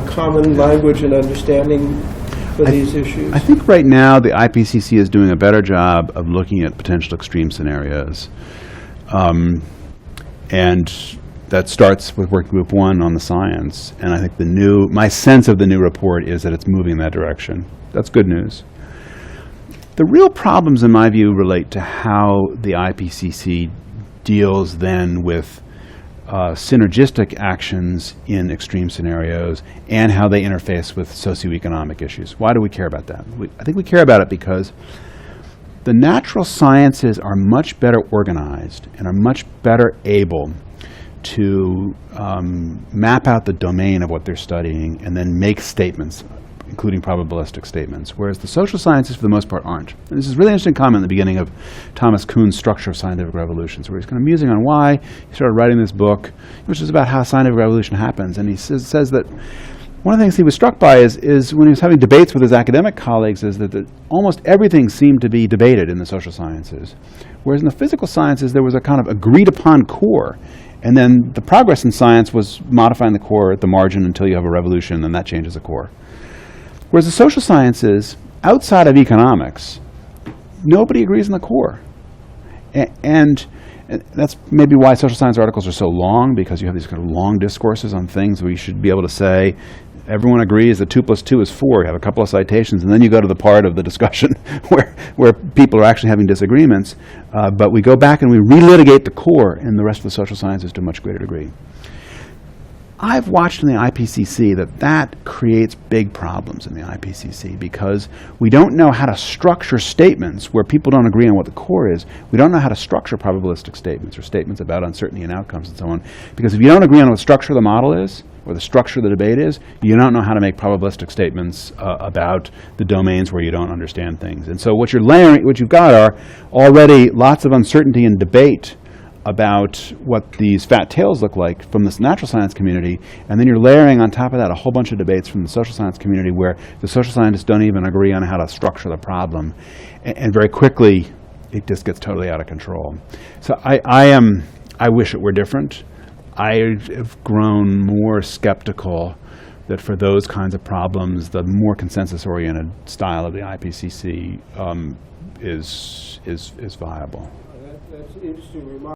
common language and understanding for these issues? I think right now the IPCC is doing a better job of looking at potential extreme scenarios. And that starts with Working Group 1 on the science. And I think my sense of the new report is that it's moving in that direction. That's good news. The real problems, in my view, relate to how the IPCC deals then with synergistic actions in extreme scenarios and how they interface with socioeconomic issues. Why do we care about that? I think we care about it because the natural sciences are much better organized and are much better able to map out the domain of what they're studying and then make statements, including probabilistic statements, whereas the social sciences, for the most part, aren't. And this is a really interesting comment at the beginning of Thomas Kuhn's Structure of Scientific Revolutions, where he's kind of musing on why he started writing this book, which is about how scientific revolution happens. And he says that one of the things he was struck by is when he was having debates with his academic colleagues is that almost everything seemed to be debated in the social sciences, whereas in the physical sciences there was a kind of agreed upon core. And then the progress in science was modifying the core at the margin until you have a revolution, and that changes the core. Whereas the social sciences, outside of economics, nobody agrees on the core. And that's maybe why social science articles are so long, because you have these kind of long discourses on things where you should be able to say, everyone agrees that 2 + 2 is 4. You have a couple of citations, and then you go to the part of the discussion where people are actually having disagreements. But we go back and we relitigate the core in the rest of the social sciences to a much greater degree. I've watched in the IPCC that creates big problems in the IPCC because we don't know how to structure statements where people don't agree on what the core is. We don't know how to structure probabilistic statements or statements about uncertainty and outcomes and so on. Because if you don't agree on what the structure of the model is or the structure of the debate is, you don't know how to make probabilistic statements about the domains where you don't understand things. And so what you've got are already lots of uncertainty and debate about what these fat tails look like from this natural science community, and then you're layering on top of that a whole bunch of debates from the social science community where the social scientists don't even agree on how to structure the problem. And very quickly, it just gets totally out of control. So I wish it were different. I have grown more skeptical that for those kinds of problems, the more consensus-oriented style of the IPCC is viable. That's an interesting remark.